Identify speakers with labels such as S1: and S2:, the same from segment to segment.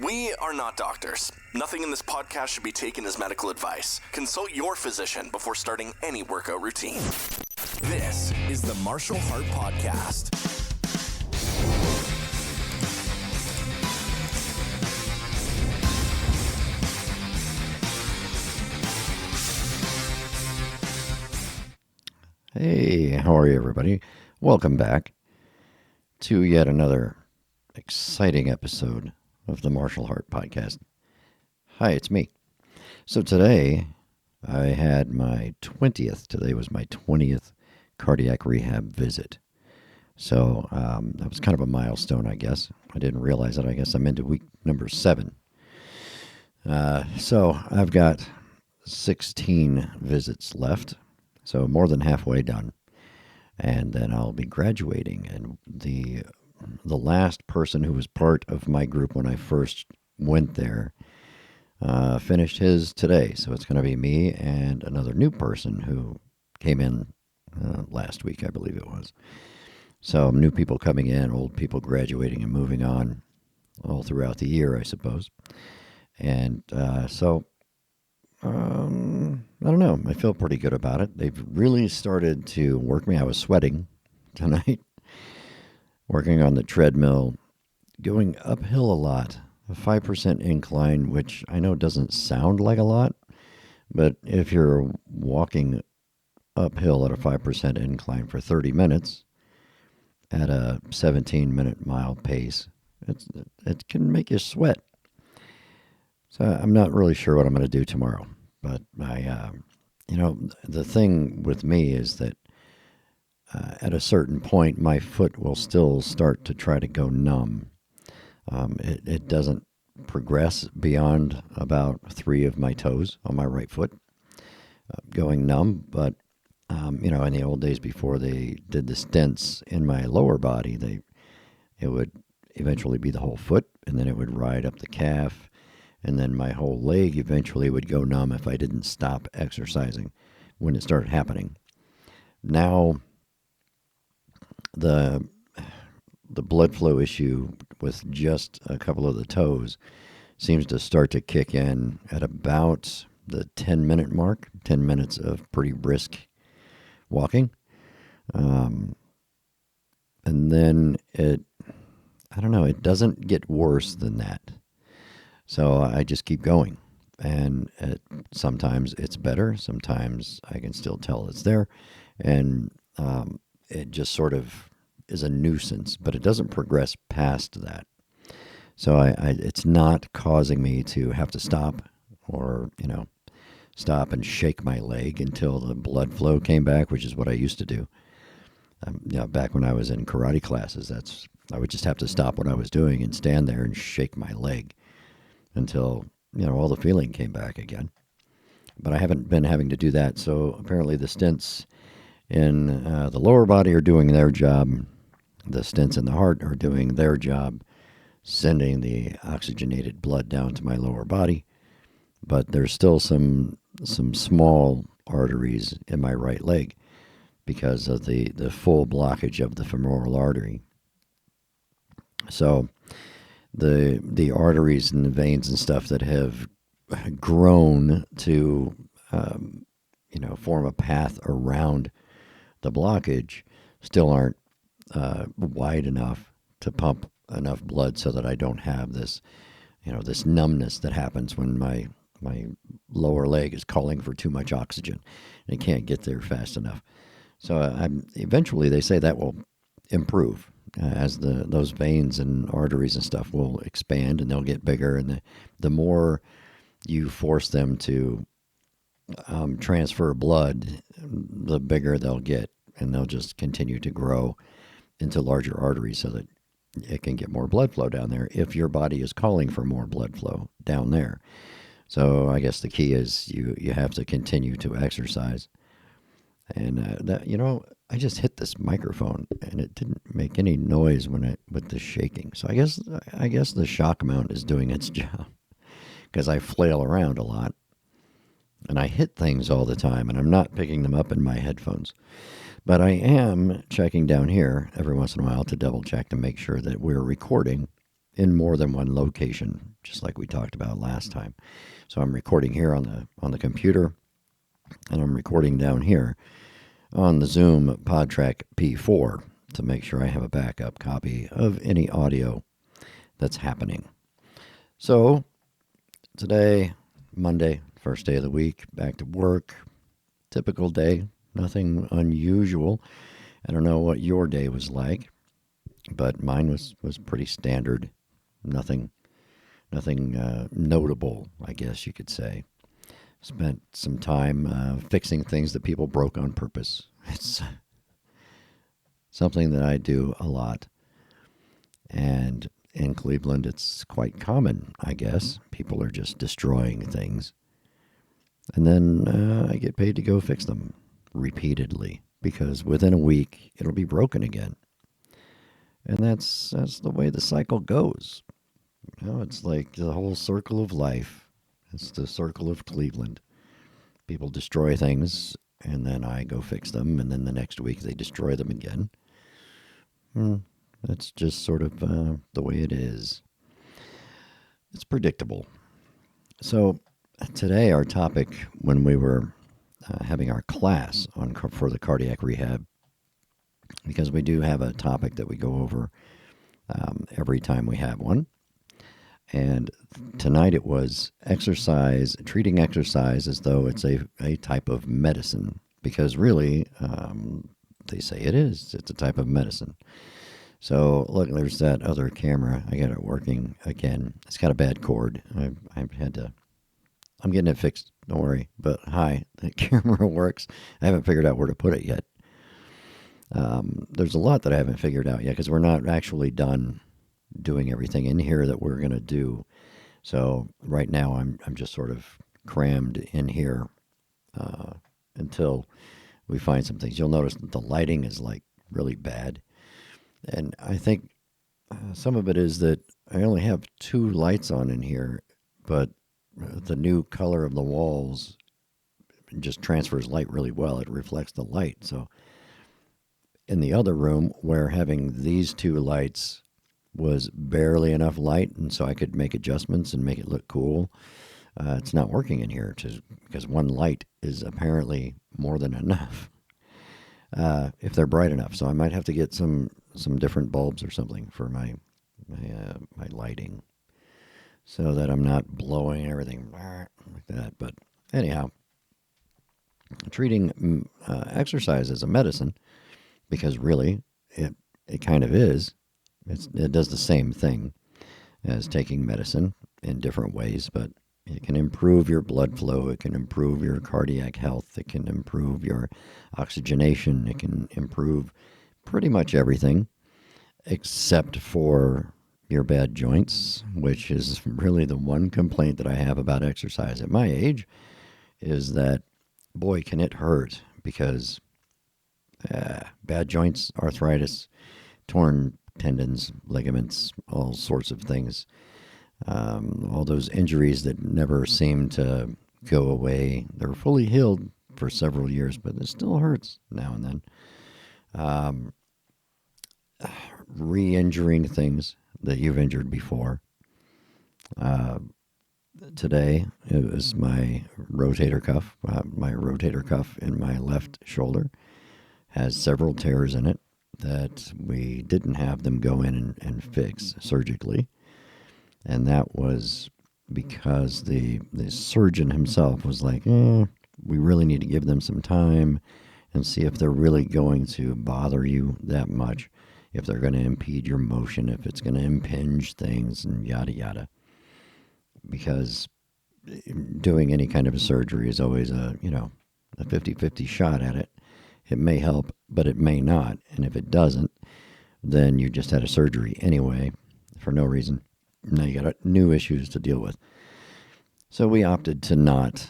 S1: We are not doctors. Nothing in this podcast should be taken as medical advice. Consult your physician before starting any workout routine. This is the Martial Heart Podcast.
S2: Hey, how are you, everybody? Welcome back to yet another exciting episode of the Martial Heart Podcast. Hi, it's me. So today, I had today was my 20th cardiac rehab visit. So that was kind of a milestone, I guess. I didn't realize it. I guess I'm into week number 7. So I've got 16 visits left. So more than halfway done. And then I'll be graduating. And the last person who was part of my group when I first went there finished his today. So it's going to be me and another new person who came in last week, I believe it was. So new people coming in, old people graduating and moving on all throughout the year, I suppose. And I don't know. I feel pretty good about it. They've really started to work me. I was sweating tonight, working on the treadmill, going uphill a lot, a 5% incline, which I know doesn't sound like a lot, but if you're walking uphill at a 5% incline for 30 minutes at a 17-minute mile pace, it can make you sweat. So I'm not really sure what I'm going to do tomorrow. But the thing with me is that at a certain point, my foot will still start to try to go numb. It doesn't progress beyond about 3 of my toes on my right foot going numb. But, in the old days before they did the stents in my lower body, it would eventually be the whole foot, and then it would ride up the calf. And then my whole leg eventually would go numb if I didn't stop exercising when it started happening. Now, the blood flow issue with just a couple of the toes seems to start to kick in at about the 10-minute mark, 10 minutes of pretty brisk walking. And then it doesn't get worse than that. So I just keep going, and sometimes it's better. Sometimes I can still tell it's there, and it just sort of is a nuisance, but it doesn't progress past that. So it's not causing me to have to stop or, stop and shake my leg until the blood flow came back, which is what I used to do. Back when I was in karate classes, I would just have to stop what I was doing and stand there and shake my leg until, all the feeling came back again. But I haven't been having to do that, so apparently the stents in the lower body are doing their job. The stents in the heart are doing their job, sending the oxygenated blood down to my lower body. But there's still some small arteries in my right leg because of the full blockage of the femoral artery. So the arteries and the veins and stuff that have grown to, form a path around the blockage still aren't wide enough to pump enough blood so that I don't have this, this numbness that happens when my lower leg is calling for too much oxygen and it can't get there fast enough. So eventually they say that will improve. As those veins and arteries and stuff will expand and they'll get bigger, and the more you force them to transfer blood, the bigger they'll get, and they'll just continue to grow into larger arteries so that it can get more blood flow down there if your body is calling for more blood flow down there. So I guess the key is you have to continue to exercise. And I just hit this microphone and it didn't make any noise with the shaking. So I guess the shock mount is doing its job because I flail around a lot and I hit things all the time and I'm not picking them up in my headphones. But I am checking down here every once in a while to double check to make sure that we're recording in more than one location, just like we talked about last time. So I'm recording here on the computer, and I'm recording down here on the Zoom PodTrack P4 to make sure I have a backup copy of any audio that's happening. So today, Monday, first day of the week, back to work. Typical day, nothing unusual. I don't know what your day was like, but mine was pretty standard. Nothing notable, I guess you could say. Spent some time fixing things that people broke on purpose. It's something that I do a lot. And in Cleveland, it's quite common, I guess. People are just destroying things. And then I get paid to go fix them repeatedly, because within a week, it'll be broken again. And that's the way the cycle goes. You know, it's like the whole circle of life. It's the circle of Cleveland. People destroy things, and then I go fix them, and then the next week they destroy them again. That's just sort of the way it is. It's predictable. So today our topic, when we were having our class for the cardiac rehab, because we do have a topic that we go over every time we have one. And tonight it was exercise, treating exercise as though it's a type of medicine, because really they say it is. It's a type of medicine. So look, there's that other camera. I got it working again. It's got a bad cord. I'm getting it fixed. Don't worry. But hi, the camera works. I haven't figured out where to put it yet. There's a lot that I haven't figured out yet, because we're not actually done doing everything in here that we're going to do. So right now I'm just sort of crammed in here until we find some things. You'll notice that the lighting is like really bad. And I think some of it is that I only have 2 lights on in here, but the new color of the walls just transfers light really well. It reflects the light. So in the other room, where having these 2 lights was barely enough light, and so I could make adjustments and make it look cool, it's not working in here because one light is apparently more than enough if they're bright enough. So I might have to get some different bulbs or something for my lighting, so that I'm not blowing everything like that. But anyhow, treating exercise as a medicine, because really it kind of is. It does the same thing as taking medicine in different ways, but it can improve your blood flow. It can improve your cardiac health. It can improve your oxygenation. It can improve pretty much everything except for your bad joints, which is really the one complaint that I have about exercise at my age, is that, boy, can it hurt, because bad joints, arthritis, torn tendons, ligaments, all sorts of things. All those injuries that never seem to go away. They're fully healed for several years, but it still hurts now and then. Re-injuring things that you've injured before. Today, it was my rotator cuff. My rotator cuff in my left shoulder has several tears in it that we didn't have them go in and fix surgically. And that was because the surgeon himself was like, we really need to give them some time and see if they're really going to bother you that much, if they're going to impede your motion, if it's going to impinge things, and yada, yada. Because doing any kind of a surgery is always a 50-50 shot at it. It may help, but it may not. And if it doesn't, then you just had a surgery anyway for no reason. Now you got new issues to deal with. So we opted to not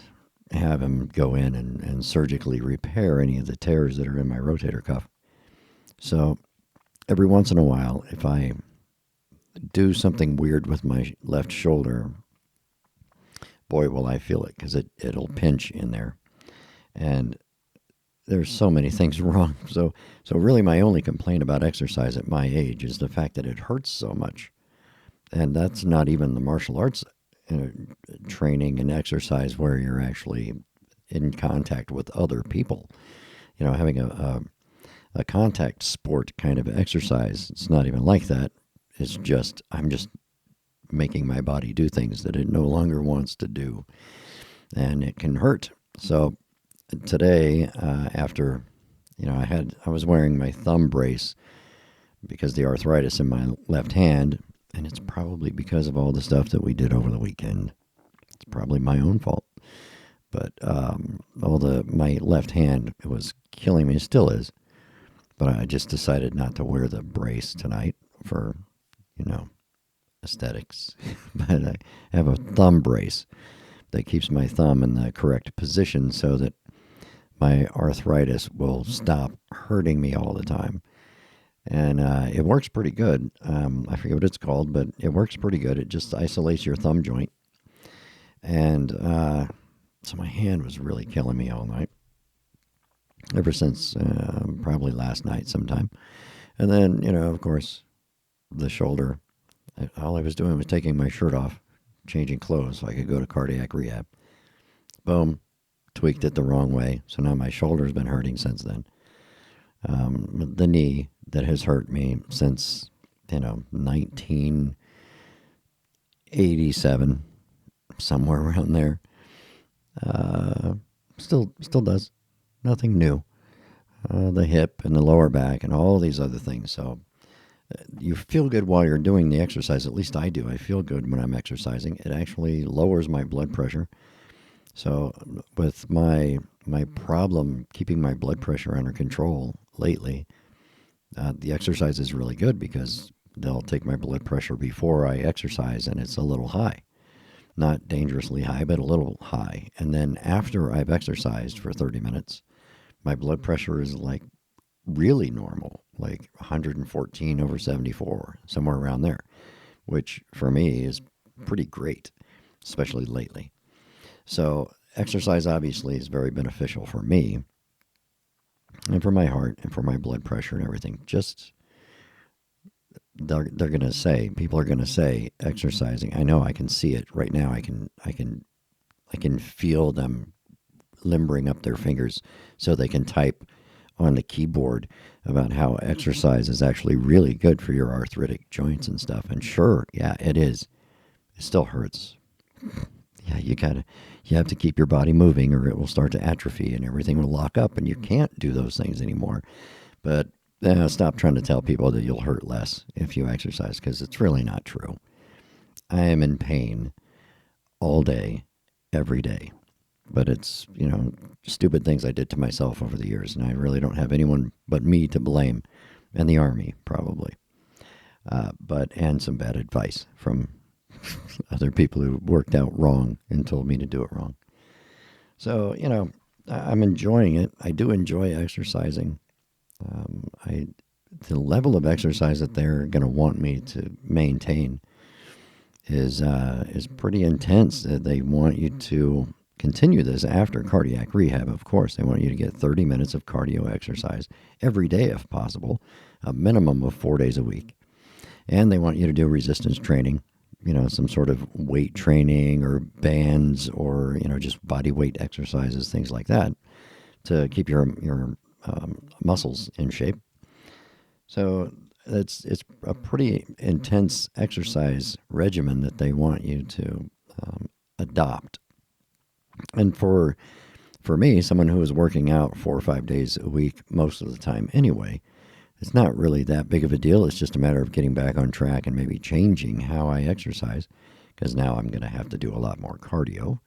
S2: have him go in and surgically repair any of the tears that are in my rotator cuff. So every once in a while, if I do something weird with my left shoulder, boy, will I feel it, because it'll pinch in there. And there's so many things wrong. So really my only complaint about exercise at my age is the fact that it hurts so much. And that's not even the martial arts training and exercise where you're actually in contact with other people. Having a contact sport kind of exercise, it's not even like that. It's just, I'm just making my body do things that it no longer wants to do. And it can hurt. So today, after, I was wearing my thumb brace because the arthritis in my left hand, and it's probably because of all the stuff that we did over the weekend. It's probably my own fault. But my left hand, it was killing me. It still is. But I just decided not to wear the brace tonight for, aesthetics. But I have a thumb brace that keeps my thumb in the correct position so that my arthritis will stop hurting me all the time. And it works pretty good. I forget what it's called, but it works pretty good. It just isolates your thumb joint. And so my hand was really killing me all night. Ever since probably last night sometime. And then, of course, the shoulder. All I was doing was taking my shirt off, changing clothes so I could go to cardiac rehab. Boom. Tweaked it the wrong way. So now my shoulder's been hurting since then. The knee that has hurt me since, 1987, somewhere around there. Still does. Nothing new. The hip and the lower back and all these other things. So you feel good while you're doing the exercise. At least I do. I feel good when I'm exercising. It actually lowers my blood pressure. So with my problem keeping my blood pressure under control lately, the exercise is really good because they'll take my blood pressure before I exercise and it's a little high. Not dangerously high, but a little high. And then after I've exercised for 30 minutes, my blood pressure is like really normal, like 114/74, somewhere around there, which for me is pretty great, especially lately. So exercise obviously is very beneficial for me and for my heart and for my blood pressure and everything. Just they're going to say, people are going to say exercising. I know I can see it right now. I can feel them limbering up their fingers so they can type on the keyboard about how exercise is actually really good for your arthritic joints and stuff. And sure, yeah, it is. It still hurts. Yeah, you have to keep your body moving or it will start to atrophy and everything will lock up and you can't do those things anymore. But stop trying to tell people that you'll hurt less if you exercise because it's really not true. I am in pain all day, every day. But it's, stupid things I did to myself over the years, and I really don't have anyone but me to blame, and the Army, probably. And some bad advice from other people who worked out wrong and told me to do it wrong. So, I'm enjoying it. I do enjoy exercising. The level of exercise that they're going to want me to maintain is pretty intense. They want you to continue this after cardiac rehab, of course. They want you to get 30 minutes of cardio exercise every day if possible, a minimum of 4 days a week. And they want you to do resistance training, some sort of weight training or bands or, just body weight exercises, things like that to keep your muscles in shape. So it's a pretty intense exercise regimen that they want you to adopt. And for me, someone who is working out 4 or 5 days a week most of the time anyway, it's not really that big of a deal. It's just a matter of getting back on track and maybe changing how I exercise because now I'm going to have to do a lot more cardio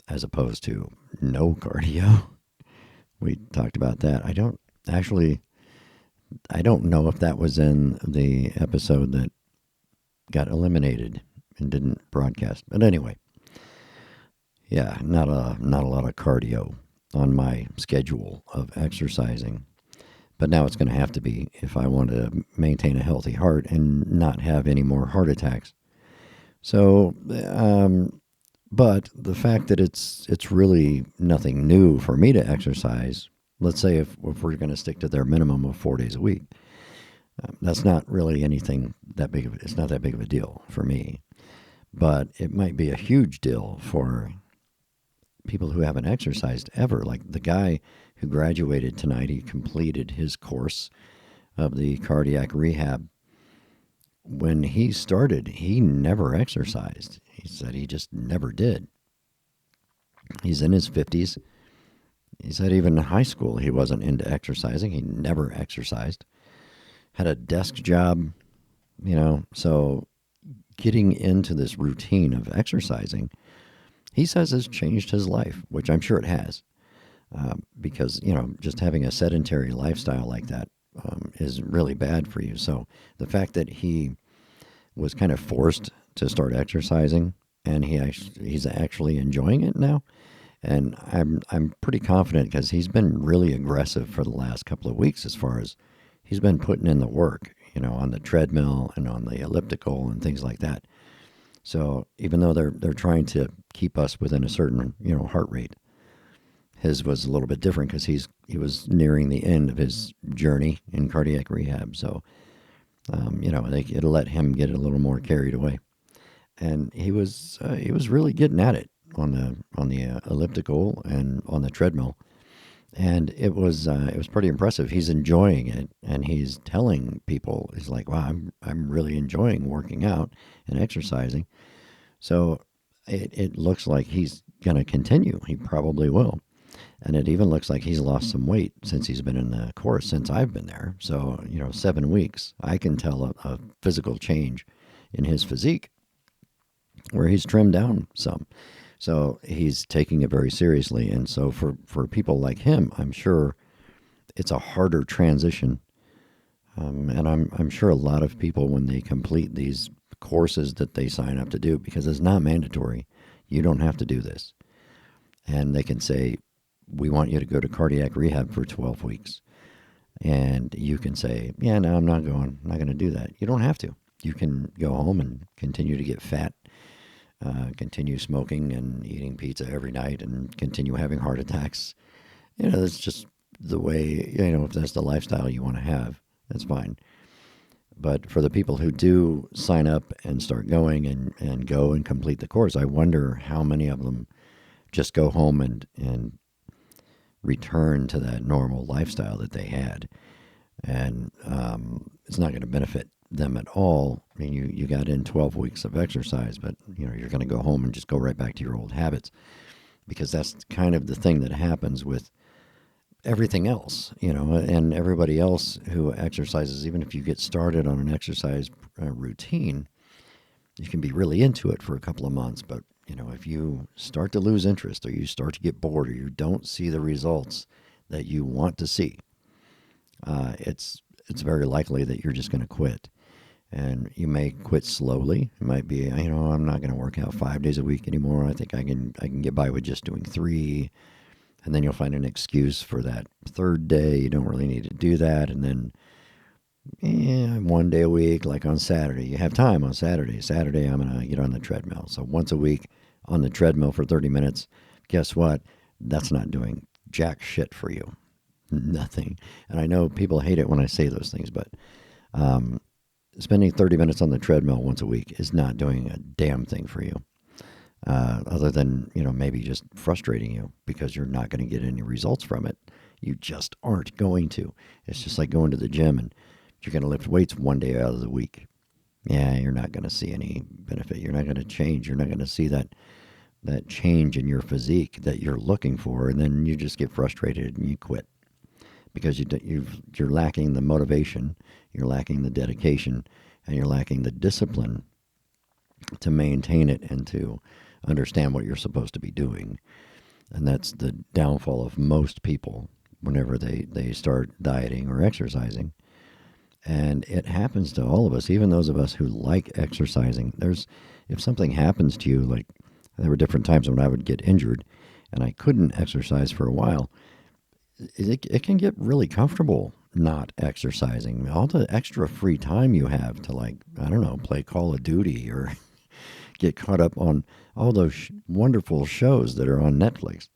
S2: as opposed to no cardio. We talked about that. I don't know if that was in the episode that got eliminated and didn't broadcast. But anyway. Yeah, not a lot of cardio on my schedule of exercising. But now it's going to have to be if I want to maintain a healthy heart and not have any more heart attacks. So, but the fact that it's really nothing new for me to exercise, let's say if we're going to stick to their minimum of 4 days a week, That's not really anything that big of it's not that big of a deal for me, but it might be a huge deal for people who haven't exercised ever. Like the guy who graduated tonight, he completed his course of the cardiac rehab. When he started, he never exercised. He said he just never did. He's in his 50s. He said even in high school he wasn't into exercising. He never exercised. Had a desk job, so getting into this routine of exercising, he says has changed his life, which I'm sure it has. Because, just having a sedentary lifestyle like that is really bad for you. So the fact that he was kind of forced to start exercising and he's actually enjoying it now. And I'm pretty confident because he's been really aggressive for the last couple of weeks as far as he's been putting in the work, on the treadmill and on the elliptical and things like that. So even though they're trying to keep us within a certain, heart rate, his was a little bit different because he was nearing the end of his journey in cardiac rehab. So, it'll let him get a little more carried away. And he was really getting at it on the elliptical and on the treadmill, and it was pretty impressive. He's enjoying it, and he's telling people, he's like, "Wow, I'm really enjoying working out and exercising." So it looks like he's gonna continue. He probably will, and it even looks like he's lost some weight since he's been in the course since I've been there. So 7 weeks, I can tell a physical change in his physique where he's trimmed down some. So he's taking it very seriously. And so for people like him, I'm sure it's a harder transition. And I'm sure a lot of people, when they complete these courses that they sign up to do, because it's not mandatory, you don't have to do this. And they can say, we want you to go to cardiac rehab for 12 weeks. And you can say, yeah, no, I'm not going to do that. You don't have to. You can go home and continue to get fat. Continue smoking and eating pizza every night and continue having heart attacks. That's just the way, if that's the lifestyle you want to have, that's fine. But for the people who do sign up and start going and go and complete the course, I wonder how many of them just go home and return to that normal lifestyle that they had. And it's not going to benefit them at all. I mean, you got in 12 weeks of exercise, but you're going to go home and just go right back to your old habits, because that's kind of the thing that happens with everything else, and everybody else who exercises. Even if you get started on an exercise routine, you can be really into it for a couple of months, but if you start to lose interest, or you start to get bored, or you don't see the results that you want to see, it's very likely that you're just going to quit. And you may quit slowly. It might be, I'm not going to work out 5 days a week anymore. I think I can get by with just doing 3. And then you'll find an excuse for that third day. You don't really need to do that. And then 1 day a week, like on Saturday. You have time on Saturday. Saturday, I'm going to get on the treadmill. So once a week on the treadmill for 30 minutes. Guess what? That's not doing jack shit for you. Nothing. And I know people hate it when I say those things, but spending 30 minutes on the treadmill once a week is not doing a damn thing for you, other than, maybe just frustrating you because you're not going to get any results from it. You just aren't going to. It's just like going to the gym and you're going to lift weights 1 day out of the week. Yeah, you're not going to see any benefit. You're not going to change. You're not going to see that change in your physique that you're looking for, and then you just get frustrated and you quit. Because you're lacking the motivation, you're lacking the dedication, and you're lacking the discipline to maintain it and to understand what you're supposed to be doing. And that's the downfall of most people whenever they start dieting or exercising. And it happens to all of us, even those of us who like exercising. If something happens to you, like there were different times when I would get injured and I couldn't exercise for a while, it can get really comfortable not exercising. All the extra free time you have to, play Call of Duty or get caught up on all those wonderful shows that are on Netflix.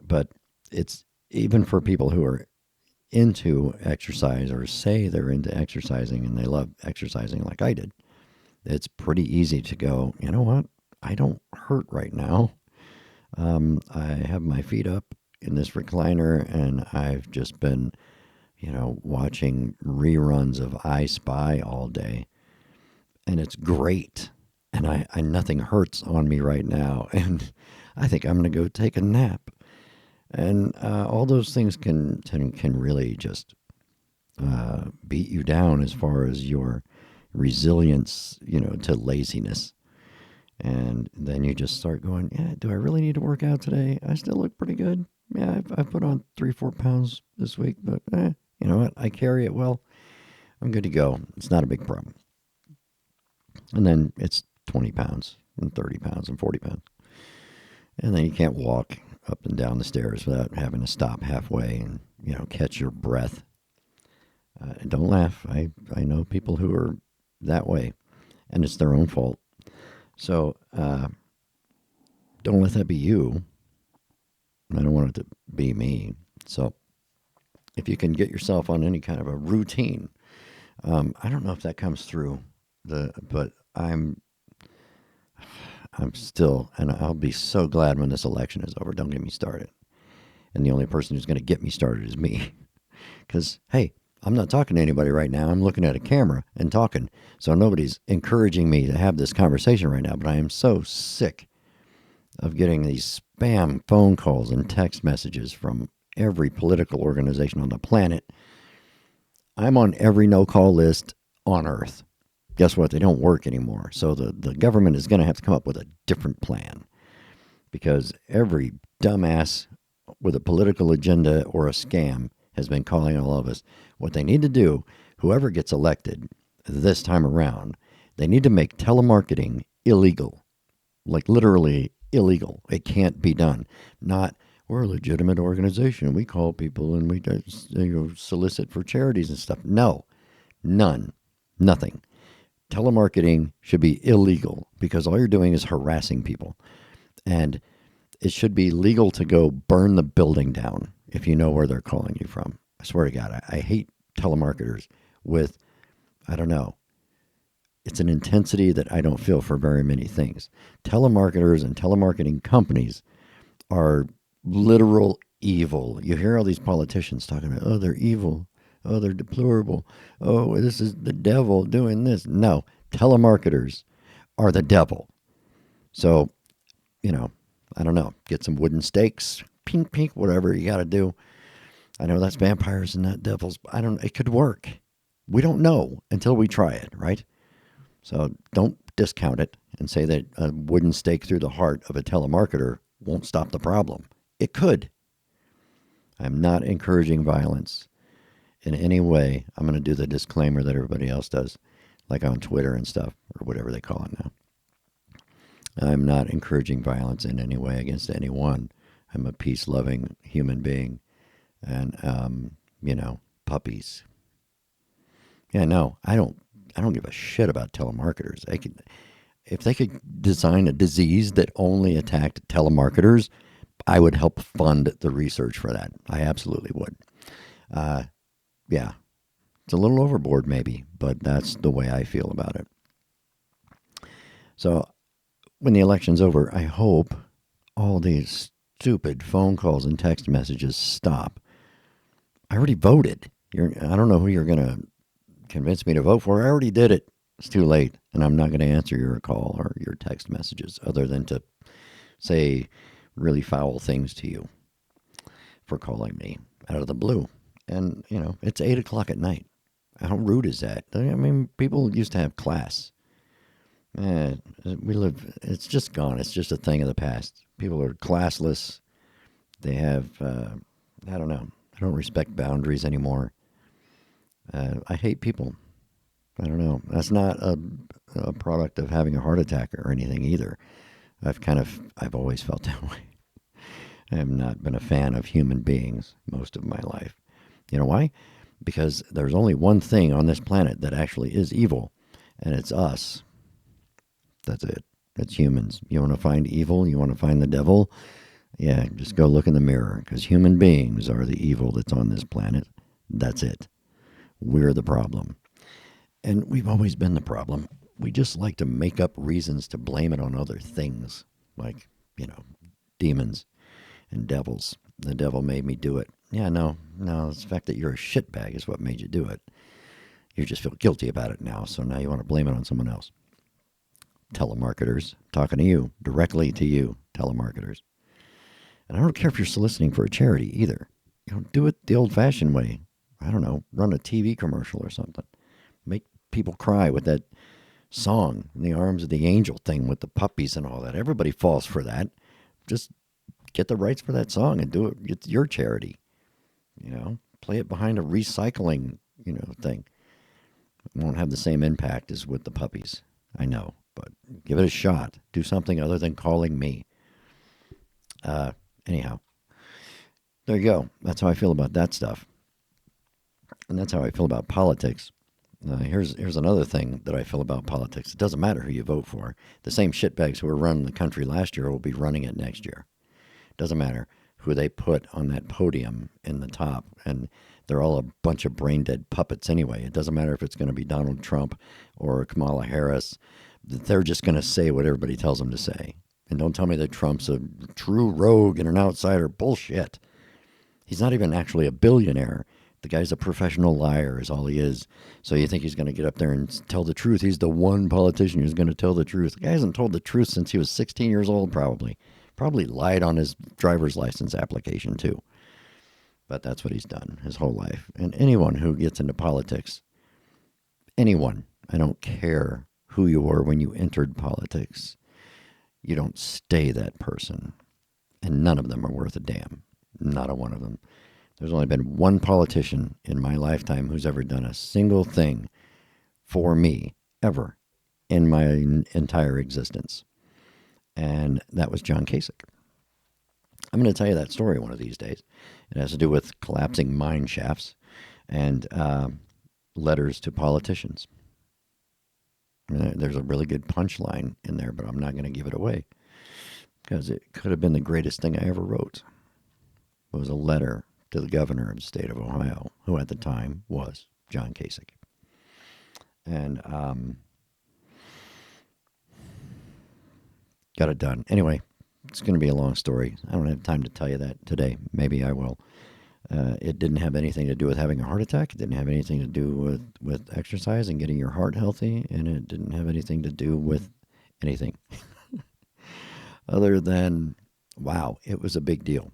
S2: But it's even for people who are into exercise or say they're into exercising and they love exercising like I did, it's pretty easy to go, you know what? I don't hurt right now. I have my feet up in this recliner and I've just been, watching reruns of I Spy all day. And it's great. And I nothing hurts on me right now. And I think I'm going to go take a nap. And all those things can really just beat you down as far as your resilience, to laziness. And then you just start going, yeah, do I really need to work out today? I still look pretty good. Yeah, I've put on 3-4 pounds this week, but you know what? I carry it well. I'm good to go. It's not a big problem. And then it's 20 pounds and 30 pounds and 40 pounds. And then you can't walk up and down the stairs without having to stop halfway and, catch your breath. Don't laugh. I know people who are that way, and it's their own fault. So don't let that be you. I don't want it to be me. So if you can get yourself on any kind of a routine, I don't know if that comes through, but I'm still, and I'll be so glad when this election is over. Don't get me started. And the only person who's going to get me started is me. Because, hey, I'm not talking to anybody right now. I'm looking at a camera and talking. So nobody's encouraging me to have this conversation right now. But I am so sick of getting these spam phone calls and text messages from every political organization on the planet. I'm on every no-call list on Earth. Guess what? They don't work anymore. So the government is going to have to come up with a different plan. Because every dumbass with a political agenda or a scam has been calling all of us. What they need to do, whoever gets elected this time around, they need to make telemarketing illegal. Like literally illegal. It can't be done. Not, we're a legitimate organization. We call people and we solicit for charities and stuff. No. None. Nothing. Telemarketing should be illegal because all you're doing is harassing people. And it should be legal to go burn the building down if you know where they're calling you from. I swear to God, I hate telemarketers with, I don't know, it's an intensity that I don't feel for very many things. Telemarketers and telemarketing companies are literal evil. You hear all these politicians talking about, oh, they're evil. Oh, they're deplorable. Oh, this is the devil doing this. No, telemarketers are the devil. So, I don't know. Get some wooden stakes, pink, pink, whatever you got to do. I know that's vampires and not devils. It could work. We don't know until we try it, right? So don't discount it and say that a wooden stake through the heart of a telemarketer won't stop the problem. It could. I'm not encouraging violence in any way. I'm going to do the disclaimer that everybody else does, like on Twitter and stuff, or whatever they call it now. I'm not encouraging violence in any way against anyone. I'm a peace-loving human being. And, puppies. Yeah, no, I don't give a shit about telemarketers. If they could design a disease that only attacked telemarketers, I would help fund the research for that. I absolutely would. Yeah, it's a little overboard maybe, but that's the way I feel about it. So when the election's over, I hope all these stupid phone calls and text messages stop. I already voted. I don't know who you're going to convince me to vote for. I already did it. It's too late, and I'm not going to answer your call or your text messages other than to say really foul things to you for calling me out of the blue. And, it's 8 o'clock at night. How rude is that? I mean, people used to have class. It's just gone. It's just a thing of the past. People are classless. They have, I don't know. I don't respect boundaries anymore. I hate people. I don't know. That's not a product of having a heart attack or anything either. I've always felt that way. I have not been a fan of human beings most of my life. You know why? Because there's only one thing on this planet that actually is evil, and it's us. That's it. It's humans. You want to find evil? You want to find the devil? Yeah, just go look in the mirror, because human beings are the evil that's on this planet, That's it. We're the problem. And we've always been the problem. We just like to make up reasons to blame it on other things, like, demons and devils. The devil made me do it. Yeah, no, it's the fact that you're a shitbag is what made you do it. You just feel guilty about it now, so now you want to blame it on someone else. Telemarketers, talking to you, directly to you, telemarketers. And I don't care if you're soliciting for a charity either. Do it the old-fashioned way. I don't know, run a TV commercial or something. Make people cry with that song, In the Arms of the Angel thing with the puppies and all that. Everybody falls for that. Just get the rights for that song and do it. It's your charity. Play it behind a recycling, thing. It won't have the same impact as with the puppies. I know, but give it a shot. Do something other than calling me. Anyhow, there you go. That's how I feel about that stuff. And that's how I feel about politics. Here's another thing that I feel about politics. It doesn't matter who you vote for. The same shitbags who were running the country last year will be running it next year. It doesn't matter who they put on that podium in the top. And they're all a bunch of brain-dead puppets anyway. It doesn't matter if it's going to be Donald Trump or Kamala Harris. They're just going to say what everybody tells them to say. And don't tell me that Trump's a true rogue and an outsider. Bullshit. He's not even actually a billionaire. The guy's a professional liar is all he is. So you think he's going to get up there and tell the truth. He's the one politician who's going to tell the truth. The guy hasn't told the truth since he was 16 years old, probably. Probably lied on his driver's license application, too. But that's what he's done his whole life. And anyone who gets into politics, anyone, I don't care who you were when you entered politics, you don't stay that person. And none of them are worth a damn. Not a one of them. There's only been one politician in my lifetime who's ever done a single thing for me, ever, in my entire existence. And that was John Kasich. I'm going to tell you that story one of these days. It has to do with collapsing mine shafts and letters to politicians. There's a really good punchline in there, but I'm not going to give it away because it could have been the greatest thing I ever wrote. It was a letter to the governor of the state of Ohio, who at the time was John Kasich. And got it done. Anyway, it's going to be a long story. I don't have time to tell you that today. Maybe I will. It didn't have anything to do with having a heart attack. It didn't have anything to do with exercise and getting your heart healthy. And it didn't have anything to do with anything. Other than, wow, it was a big deal.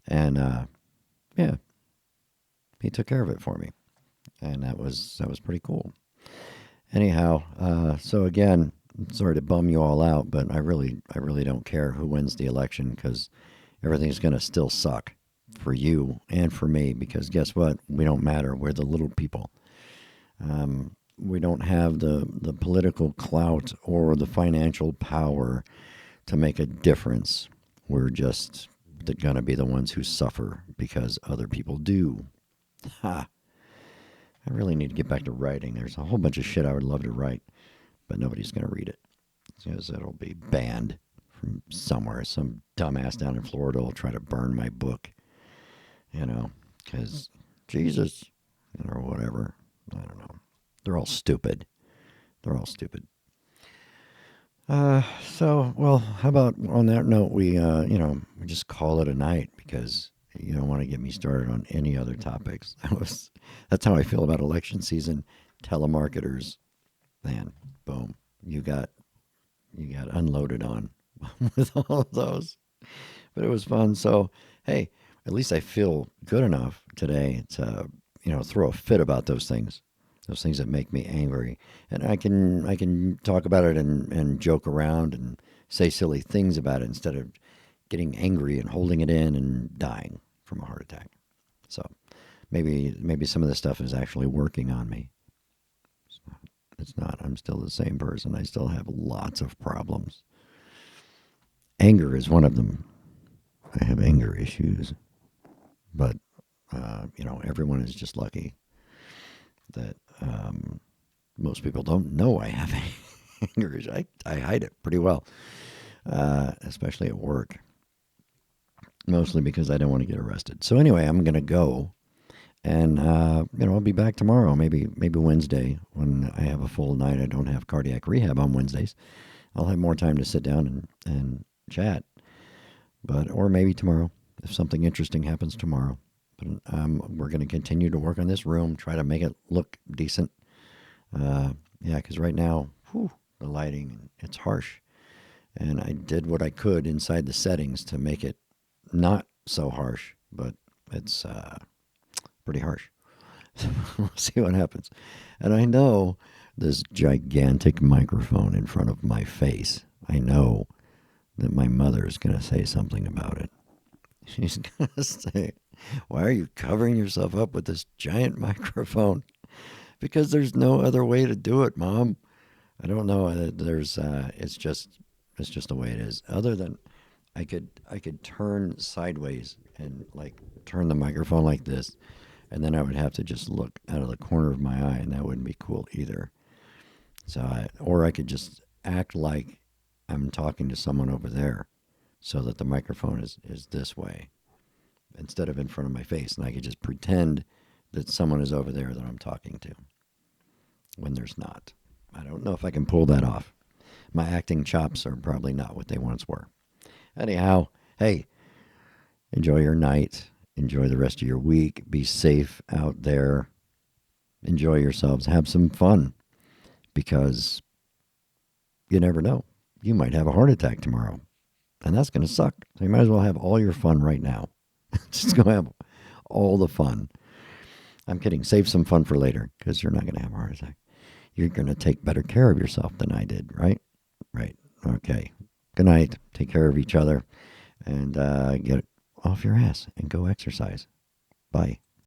S2: And, yeah, he took care of it for me. And that was pretty cool. Anyhow, so again, sorry to bum you all out, but I really don't care who wins the election because everything's going to still suck for you and for me because guess what? We don't matter. We're the little people. We don't have the political clout or the financial power to make a difference. We're just going to be the ones who suffer because other people do. Ha! I really need to get back to writing. There's a whole bunch of shit I would love to write, but nobody's going to read it because it'll be banned from somewhere. Some dumbass down in Florida will try to burn my book, because Jesus, or whatever. I don't know. They're all stupid. Well, how about on that note, we just call it a night because you don't want to get me started on any other topics. That's how I feel about election season. Telemarketers, man, boom, you got unloaded on with all of those, but it was fun. So, hey, at least I feel good enough today to, throw a fit about those things that make me angry. And I can talk about it and joke around and say silly things about it instead of getting angry and holding it in and dying from a heart attack. So maybe some of this stuff is actually working on me. It's not. I'm still the same person. I still have lots of problems. Anger is one of them. I have anger issues. But, everyone is just lucky that most people don't know I have anger issues. I hide it pretty well, especially at work. Mostly because I don't want to get arrested. So anyway, I'm going to go. And I'll be back tomorrow, maybe Wednesday when I have a full night. I don't have cardiac rehab on Wednesdays. I'll have more time to sit down and chat. Or maybe tomorrow if something interesting happens tomorrow. But we're going to continue to work on this room, try to make it look decent. Because right now, the lighting, it's harsh. And I did what I could inside the settings to make it not so harsh, but it's pretty harsh. So we'll see what happens. And I know this gigantic microphone in front of my face. I know that my mother is going to say something about it. She's going to say, "Why are you covering yourself up with this giant microphone?" Because there's no other way to do it, Mom. I don't know. It's just the way it is. Other than I could turn sideways and like turn the microphone like this, and then I would have to just look out of the corner of my eye, and that wouldn't be cool either. Or I could just act like I'm talking to someone over there, so that the microphone is this way instead of in front of my face, and I could just pretend that someone is over there that I'm talking to when there's not. I don't know if I can pull that off. My acting chops are probably not what they once were. Anyhow, hey, enjoy your night. Enjoy the rest of your week. Be safe out there. Enjoy yourselves. Have some fun, because you never know. You might have a heart attack tomorrow, and that's going to suck. So you might as well have all your fun right now. Just go have all the fun. I'm kidding. Save some fun for later, because you're not going to have a heart attack. You're going to take better care of yourself than I did, right? Right. Okay. Good night. Take care of each other, and get off your ass and go exercise. Bye.